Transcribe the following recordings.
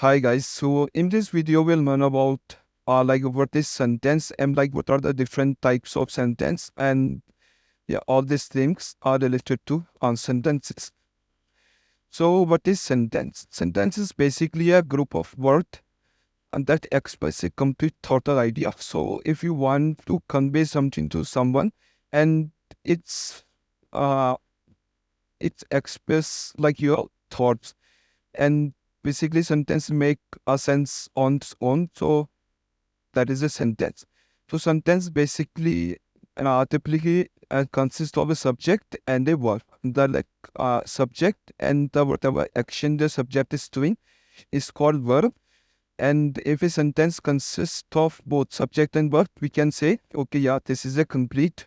Hi guys, so in this video we'll learn about what is sentence and what are the different types of sentence, and yeah, all these things are related to sentences. So what is sentence? Sentence is basically a group of words and that express a complete thought or idea. So if you want to convey something to someone and it's uh it's express like your thoughts, and basically sentence make a sense on its own. So that is a sentence. So sentence basically typically consists of a subject and a verb. The subject and the whatever action the subject is doing is called verb. And if a sentence consists of both subject and verb, we can say, okay, yeah, this is a complete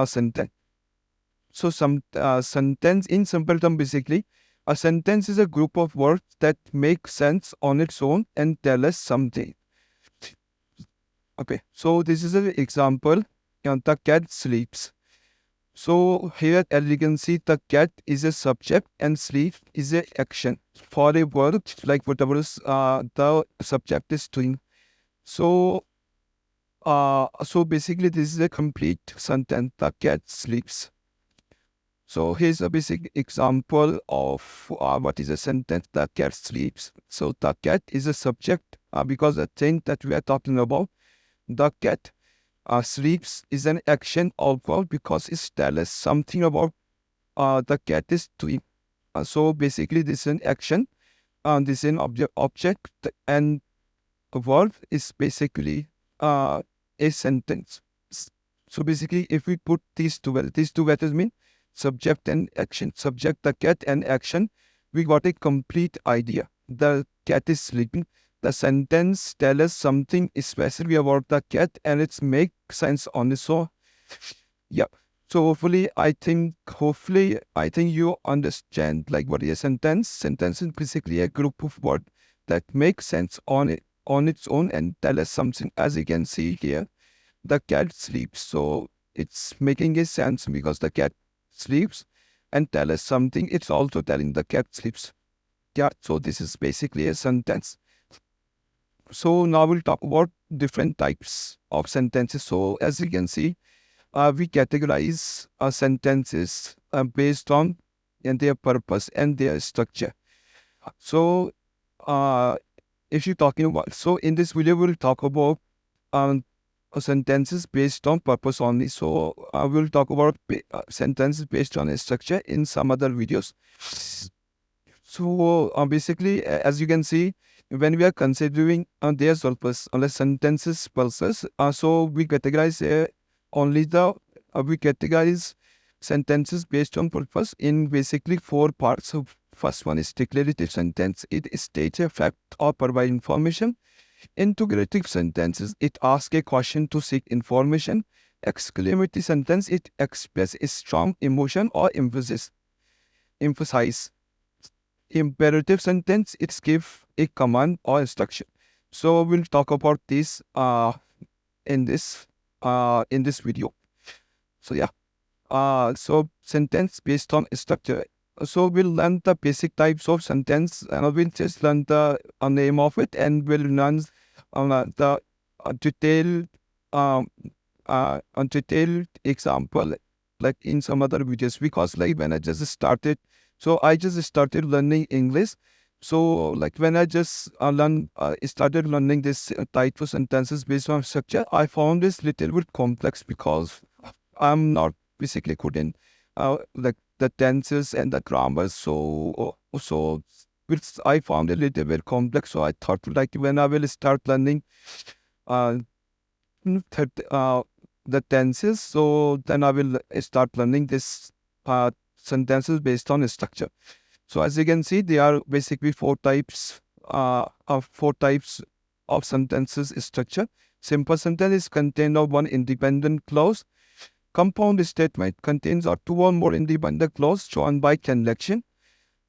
sentence. So some sentence in simple term, basically, a sentence is a group of words that make sense on its own and tell us something. Okay, so this is an example. The cat sleeps. So here, as you can see, the cat is a subject and sleep is a action for a word like whatever is, the subject is doing. So basically, this is a complete sentence. The cat sleeps. So here's a basic example of what is a sentence. The cat sleeps. So the cat is a subject because the thing that we are talking about, the cat sleeps is an action or verb because it tells us something about the cat is doing. So basically, this is an action, this is an object, and a verb is basically a sentence. So basically, if we put these two letters mean subject and action. Subject, the cat, and action, we got a complete idea. The cat is sleeping. The sentence tells us something specific about the cat, and it's make sense on its own. Yeah. So hopefully, I think you understand like what is a sentence. Sentence is basically a group of words that make sense on its own and tell us something. As you can see here, the cat sleeps. So it's making a sense because the cat sleeps and tell us something. It's also telling the cat sleeps. Yeah, so this is basically a sentence. So now we'll talk about different types of sentences. So as you can see, we categorize sentences based on their purpose and their structure. So if you're talking about, so in this video, we'll talk about um, sentences based on purpose only. So we'll talk about sentences based on a structure in some other videos. So basically, as you can see, when we are considering their purpose, unless sentences purposes, so we categorize sentences based on purpose in basically four parts. So first one is declarative sentence. It states a fact or provide information. Interrogative sentences, it asks a question to seek information. Exclamatory sentence, it expresses strong emotion or emphasize. Imperative sentence, it gives a command or instruction. So we'll talk about this in this video. So yeah. So sentence based on structure. So we'll learn the basic types of sentence, and we'll just learn the name of it, and we'll learn the detailed detailed example like in some other videos, because like when I just started, so I just started learning English. So like when I just started learning this type of sentences based on structure, I found this little bit complex because I'm not basically good in like the tenses and the grammar. So which I found a little bit complex. So I thought like when I will start learning uh, that, the tenses, so then I will start learning this sentences based on structure. So as you can see, there are basically four types of sentences structure. Simple sentence is contained of one independent clause. Compound statement contains two or more independent clause joined by conjunction.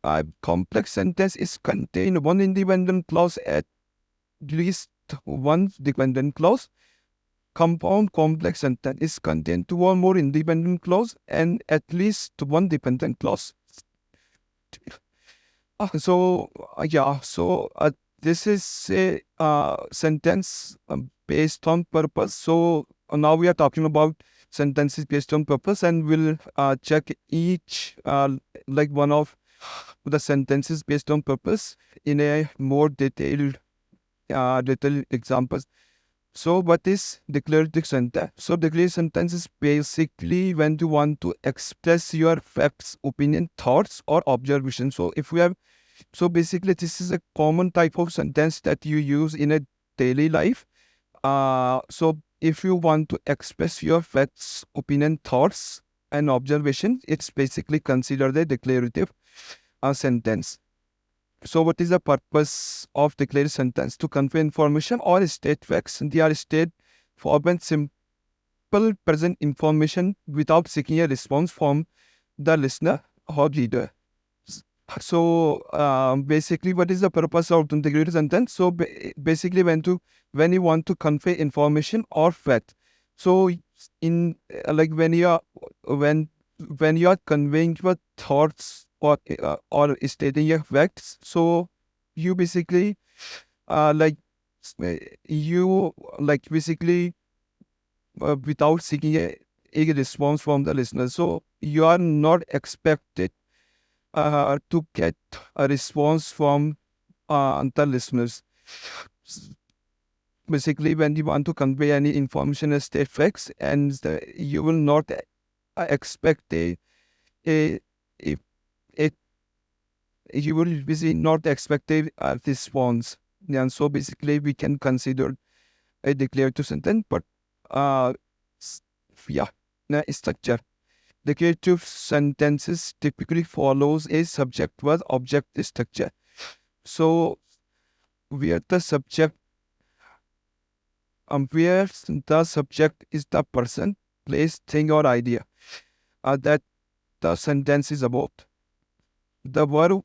A complex sentence is contain one independent clause, at least one dependent clause. Compound complex sentence is contain two or more independent clause and at least one dependent clause. So this is a sentence based on purpose. So now we are talking about sentences based on purpose, and we'll check each like one of the sentences based on purpose in a more detailed examples. So what is declarative sentence? So declarative sentence is basically when you want to express your facts, opinion, thoughts, or observation. So if we have, so basically this is a common type of sentence that you use in a daily life. So if you want to express your facts, opinion, thoughts, and observation, it's basically considered a declarative sentence. So what is the purpose of declarative sentence? To convey information or state facts. They are state format simple present information without seeking a response from the listener or reader. So basically, what is the purpose of declarative sentence? So basically, when you want to convey information or fact. So in like when you are conveying your thoughts or stating your facts, so you basically like you like basically without seeking a response from the listener. So you are not expected to get a response from the listeners. Basically, when you want to convey any information as state facts, and you will not expect a, a, a you will basically not expect a response. And so basically, we can consider a declarative sentence, but uh, yeah, structure. Declarative sentences typically follows a subject verb object structure. So where the subject where the subject is the person, place, thing, or idea that the sentence is about. The verb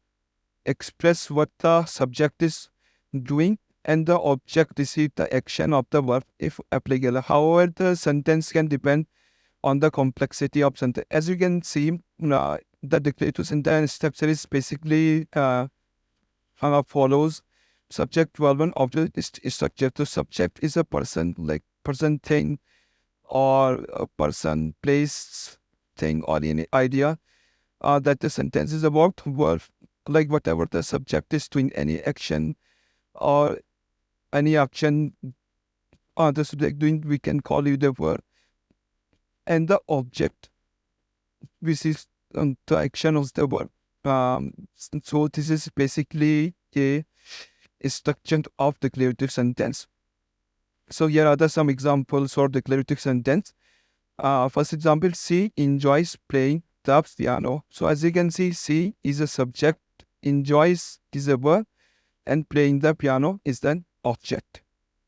express what the subject is doing, and the object receive the action of the verb if applicable. However, the sentence can depend on the complexity of sentence. As you can see, the declarative sentence structure is basically follows subject, verb, and object is structure. So subject is a person, like person, thing, or a person, place, thing, or any idea that the sentence is about. Verb, like whatever the subject is doing, any action or any action the subject doing, we can call it the verb. And the object, which is the action of the verb. So this is basically a structure of declarative sentence. So here are some examples for declarative sentence. First example, she enjoys playing the piano. So as you can see, she is a subject, enjoys is a verb, and playing the piano is an object.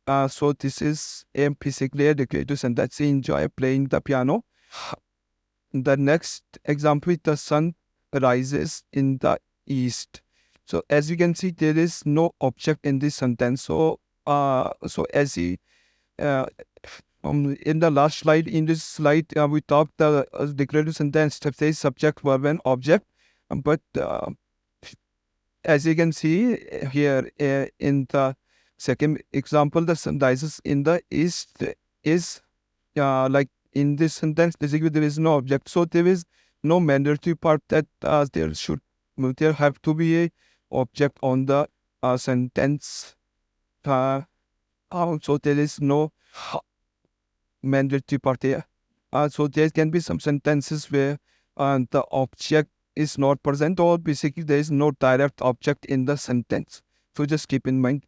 So this is basically a declarative sentence. She enjoys playing the piano. The next example, the sun rises in the east. So as you can see, there is no object in this sentence. So as he in the last slide, in this slide, we talked the declarative sentence that says subject, verb, and object. But as you can see here in the second example, the sun rises in the east is like in this sentence, basically there is no object. So there is no mandatory part that there have to be a object on the sentence. So there is no mandatory part here. So there can be some sentences where the object is not present, or basically there is no direct object in the sentence. So just keep in mind.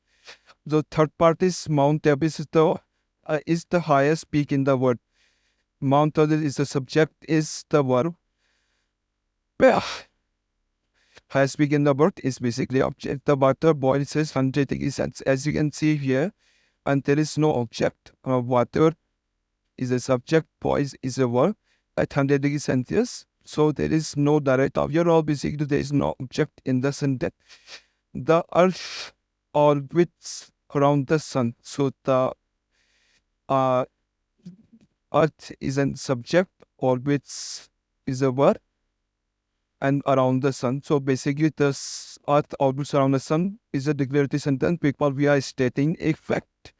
The third part is Mount Everest is the highest peak in the world. Mount Everest is the subject, is the verb. Highest peak in the world is basically object. The water boils is 100 degrees Celsius. As you can see here, and there is no object. Water is a subject, boils is a verb at 100 degrees Celsius. So there is no direct object, or basically there is no object in the sentence. The earth orbits around the sun. So the earth is a subject, orbits is a verb, and around the sun. So basically, the Earth orbits around the sun is a declarative sentence because we are stating a fact.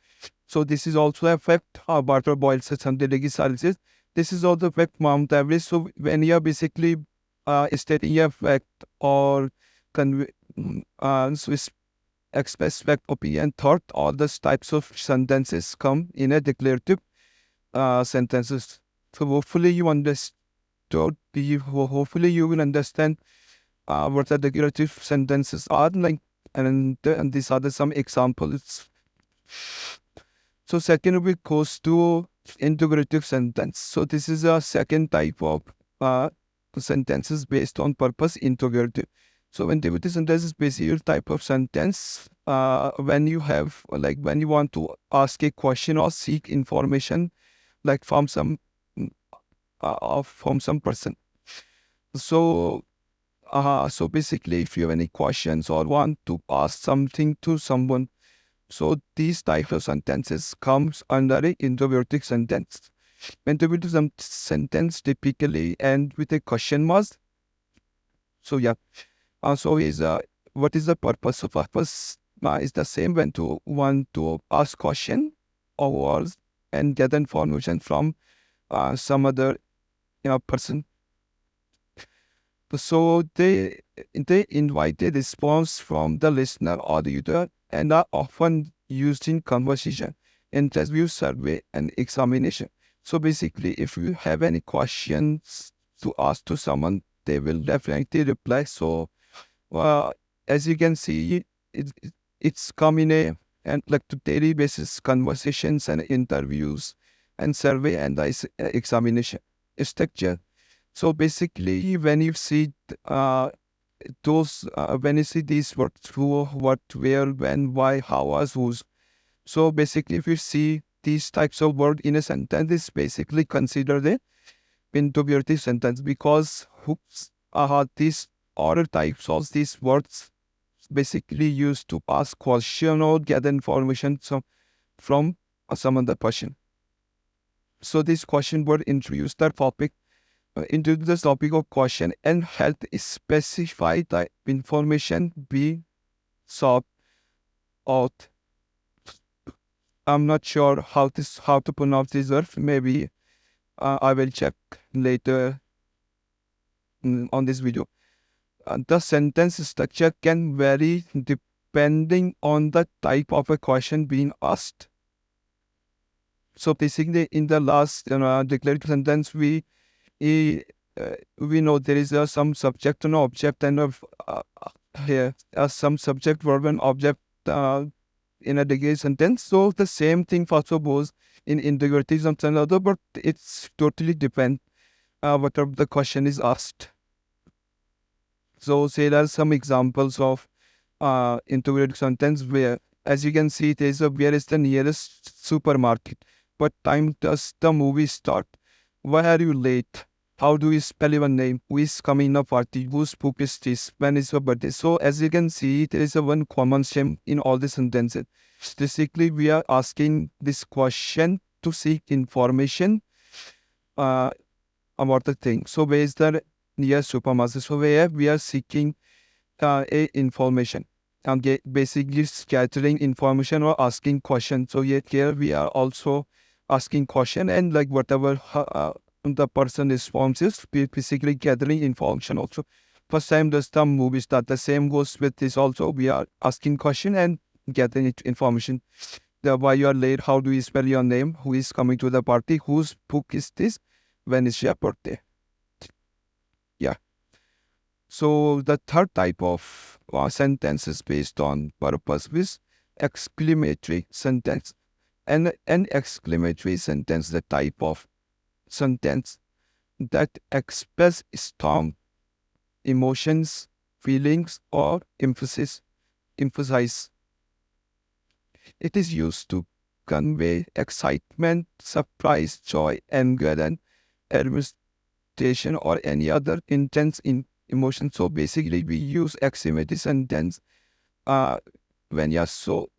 So this is also a fact. Water boils at 100 degrees Celsius. This is also fact. Mount Everest. So when you are basically stating a fact or convey, so express fact, opinion, thought, all these types of sentences come in a declarative sentences. So hopefully you understood. Hopefully you will understand what the declarative sentences are like, and these are some examples. So second we goes to integrative sentence. So this is a second type of sentences based on purpose, integrative. So integrative sentence is basically a type of sentence when you have, like, when you want to ask a question or seek information, like from some person. So so basically, if you have any questions or want to ask something to someone, so these types of sentences comes under a interrogative sentence. Interrogative sentence typically end with a question mark. So yeah, so is what is the purpose? So purpose is the same when to want to ask question or and get information from some other person. So they invite a response from the listener or the user and are often used in conversation, interview, survey, and examination. So basically, if you have any questions to ask to someone, they will definitely reply. So as you can see, it's come in a and like to daily basis conversations and interviews and survey and examination structure. So basically, when you see when you see these words, who, what, where, when, why, how, as, whose. So basically, if you see these types of words in a sentence, it's basically considered the interrogative sentence because hooks are these other types of these words basically used to ask question or get information from some other person. So this question word introduce the topic into the topic of question and help specify the information be sought out. I'm not sure how to pronounce this word. Maybe I will check later on this video. The sentence structure can vary depending on the type of a question being asked. So basically, in the last declarative sentence, we know there is some subject and object and here some subject verb and object in a declarative sentence. So the same thing also goes in integrative and other, but it's totally depend whatever the question is asked. So say there are some examples of integrated sentence where, as you can see, there is where is the nearest supermarket? What time does the movie start? Why are you late? How do you spell your name? Who is coming in a party? Whose book is this? When is your birthday? So as you can see, there is a one common theme in all the sentences. Basically, we are asking this question to seek information about the thing. So where is the nearest supermarket? So where we are seeking information and basically scattering information or asking questions. So yet here we are also asking question and like whatever the person responses, we basically gathering information also. First time does the movie start, the same goes with this also. We are asking question and gathering information. Why you are late, how do you spell your name, who is coming to the party, whose book is this, when is your birthday. Yeah. So the third type of sentence is based on purpose with exclamatory sentence. And an exclamatory sentence, the type of sentence that express strong emotions, feelings, or emphasize. It is used to convey excitement, surprise, joy, anger, and admiration or any other intense emotion. So basically, we use exclamatory sentence when you are so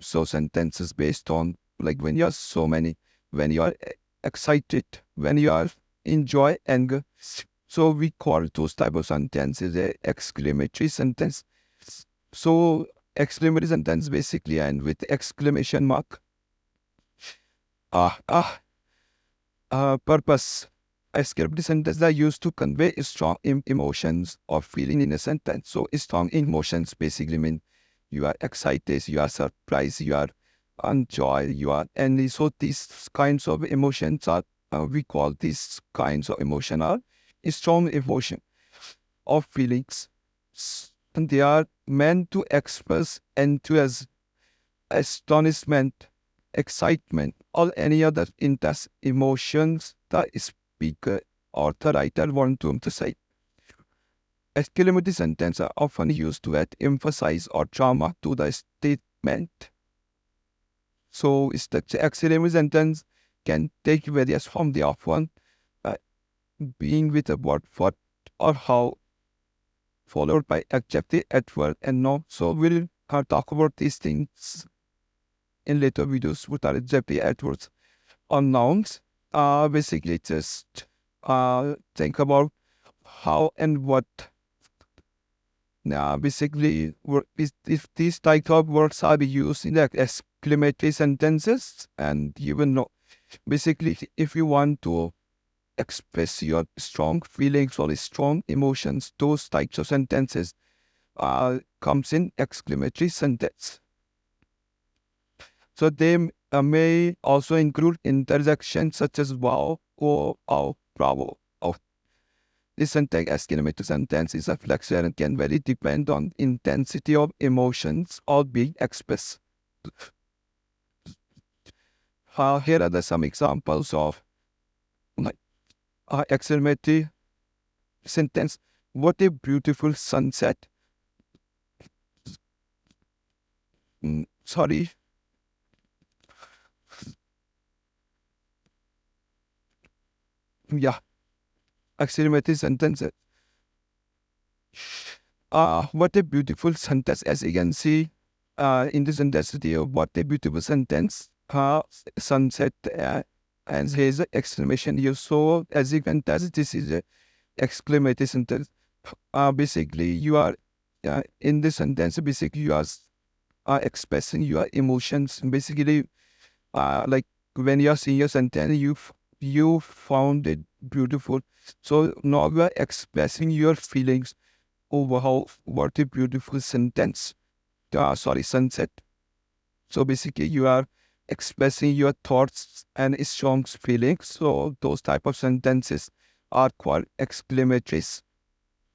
sentences based on like when you are so many, when you are excited, when you are enjoy anger. So we call those type of sentences a exclamatory sentence. So exclamatory sentence basically end with exclamation mark. Ah, ah, purpose. Exclamatory sentences are used to convey strong emotions or feeling in a sentence. So strong emotions basically mean you are excited, you are surprised, you are enjoy, you are and so these kinds of emotions are we call these kinds of emotion are strong emotion or feelings. And they are meant to express enthusiasm, astonishment, excitement, or any other intense emotions the speaker or the writer want to emphasize. Exclamatory sentences are often used to add emphasize or drama to the statement. So, the exclamatory sentence can take various forms. They often uh, being with a word for or how, followed by adjective, adverb, and noun. So, we'll talk about these things in later videos with our adjective, adverbs, or nouns. Basically, just think about how and what. Basically, if these type of words are used in the exclamatory sentences, and you will know. Basically, if you want to express your strong feelings or strong emotions, those types of sentences comes in exclamatory sentence. So they may also include interjections such as wow, or oh, bravo. Oh. This sentence, exclamatory sentence, is a flexible and can vary depend on intensity of emotions or being expressed. Here are some examples of like exclamatory sentence. What a beautiful sunset. Sorry. Yeah, exclamatory sentence. What a beautiful sentence. As you can see in this intensity of what a beautiful sentence. Sunset and here's an exclamation here. So as you can tell, this is a exclamatory sentence. Basically, you are in this sentence. Basically, you are expressing your emotions. Basically, like when you are seeing a sentence, you found it beautiful. So now you are expressing your feelings. Oh wow, what a beautiful sentence. Sorry, sunset. So basically, you are expressing your thoughts and strong feelings. So those type of sentences are called exclamatory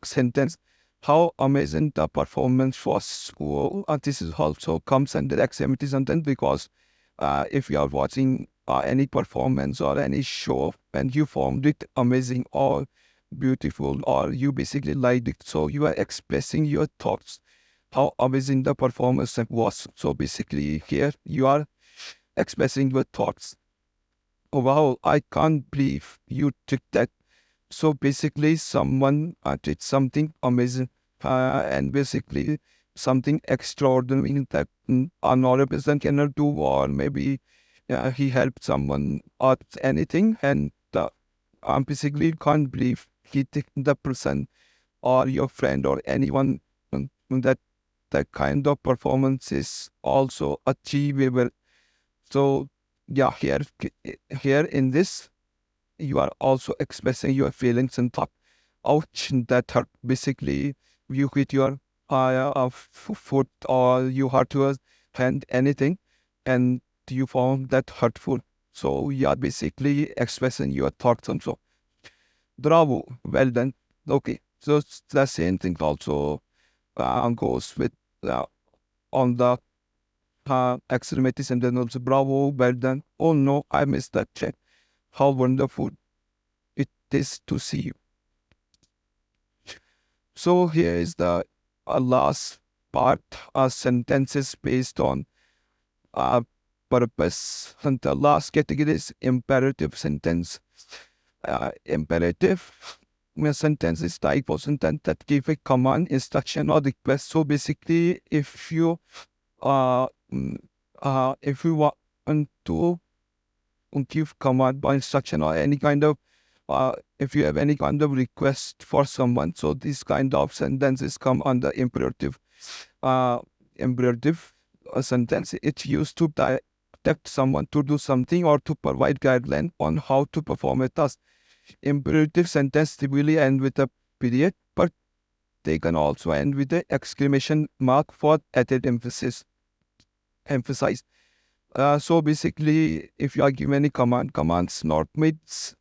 sentence. How amazing the performance was. Oh, this is also comes under exclamatory sentence because if you are watching any performance or any show and you found it amazing or beautiful or you basically liked it, so you are expressing your thoughts how amazing the performance was. So basically here you are expressing your thoughts. Oh wow, I can't believe you took that. So basically someone did something amazing and basically something extraordinary that another person cannot do, or maybe he helped someone or anything, and basically can't believe he took the person or your friend or anyone that that kind of performance is also achievable. So yeah, here in this, you are also expressing your feelings and thought. Ouch, that hurt. Basically, you hit your foot or you hurt your hand, anything, and you found that hurtful. So you are basically expressing your thoughts and so. Bravo, well done. Okay, so the same thing also goes with uh, on the exclamatory sentence also. Bravo, well done. Oh no, I missed that check. How wonderful it is to see you. So here is the last part, sentences based on uh, purpose. And the last category is imperative sentence. Imperative sentence is type of sentence that give a command, instruction, or request. So basically, uh, mm, if you want to give command or instruction or any kind of if you have any kind of request for someone, so these kind of sentences come under imperative. Uh, imperative sentence. It's used to direct someone to do something or to provide guideline on how to perform a task. Imperative sentence typically end with a period, but they can also end with an exclamation mark for added emphasis. Emphasize. So basically, if you are given any commands not means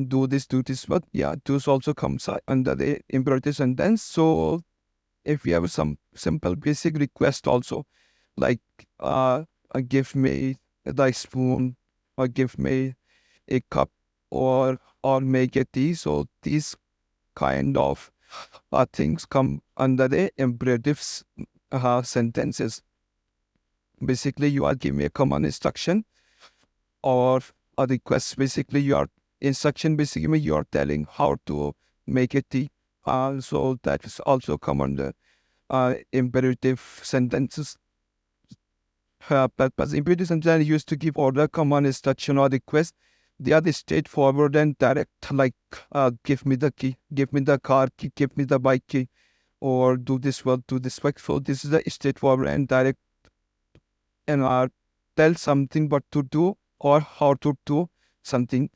do this, but yeah, those also comes under the imperative sentence. So if you have some simple basic request also, like give me the spoon, or give me a cup, or make a tea. So these kind of things come under the imperatives sentences. Basically, you are giving a command instruction or a request. Basically, your instruction, basically, you are telling how to make a tea. So that is also come under imperative sentences. Purpose. Imperative sentences are used to give order, command, instruction, or request. They are the straightforward and direct, like give me the key, give me the car key, give me the bike key, or do this work, do this work. So this is a straightforward and direct, and tell something what to do or how to do something.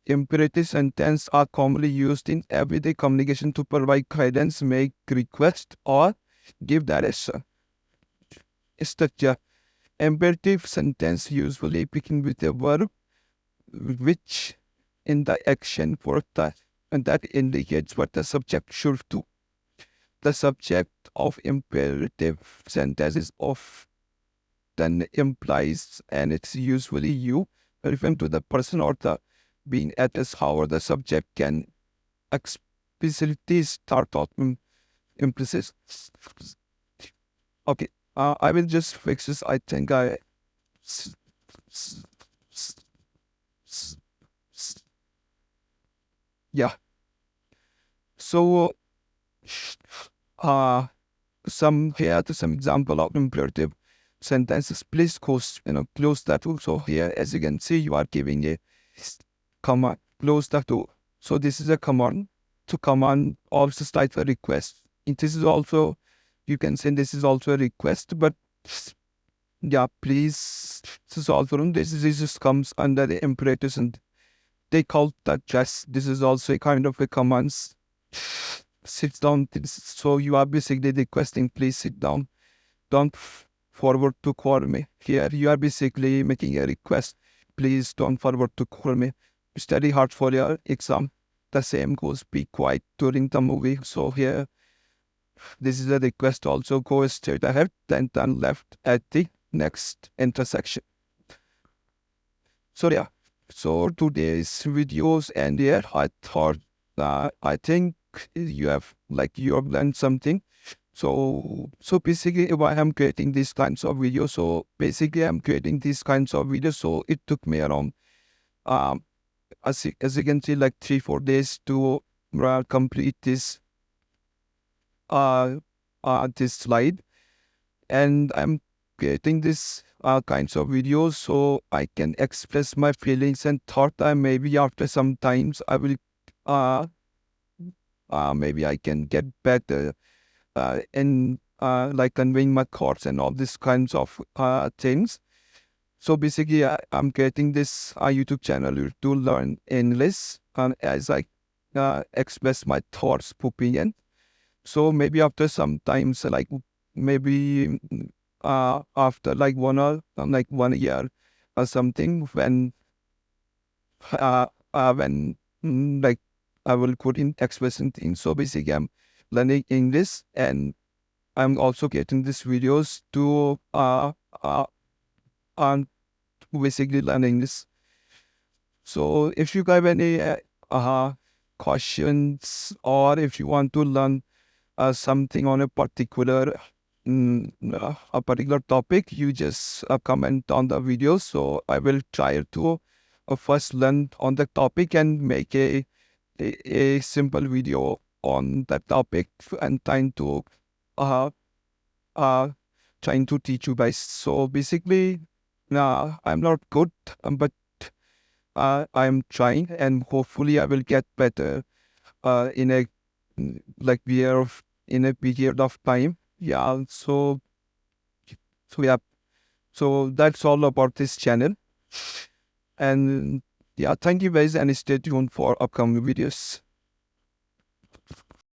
Imperative sentences are commonly used in everyday communication to provide guidance, make request, or give direction. Structure. Imperative sentence usually begin with a verb which in the action for that, and that indicates what the subject should do. The subject of imperative sentence is often implies, and it's usually you, referring to the person or the being addressed. However, the subject can explicitly start off implicit. Okay, I will just fix this. I think s- s- s- s- s- yeah. So, uh, some example of imperative sentences. Please close that door. So here, as you can see, you are giving a command, close the door. So this is a command. To command also starts a request. And this is also, you can say this is also a request, but yeah, please, this is also, this just comes under the imperatives, and they call that just, this is also a kind of a commands. Sit down. So you are basically requesting, please sit down. Don't forward to call me. Here you are basically making a request. Please don't forward to call me. Study hard for your exam. The same goes, be quiet during the movie. So here, this is a request also. Go straight ahead, then turn left at the next intersection. So yeah, so today's videos and here I thought I think you have learned something. So basically why I'm creating these kinds of videos. So basically I'm creating these kinds of videos. So it took me around um as you can see, like 3-4 days to complete uh this slide. And I'm creating this kinds of videos so I can express my feelings and thought. That maybe after some times I will uh, maybe I can get better in like conveying my thoughts and all these kinds of things. So basically I'm creating this YouTube channel to learn English, and as I express my thoughts, opinion. So maybe after some times, like maybe after like like 1 year or something, uh, when like I will put in expressing things. So basically, I'm learning English, and I'm also getting these videos to and basically learn English. So if you have any questions, or if you want to learn something on a particular topic, you just comment on the video. So I will try to first learn on the topic and make a simple video on that topic, and uh, uh, trying to teach you guys. So basically, I'm not good, but I'm trying, and hopefully I will get better in a in a period of time. Yeah. Yeah. So that's all about this channel. And yeah, thank you guys, and stay tuned for upcoming videos.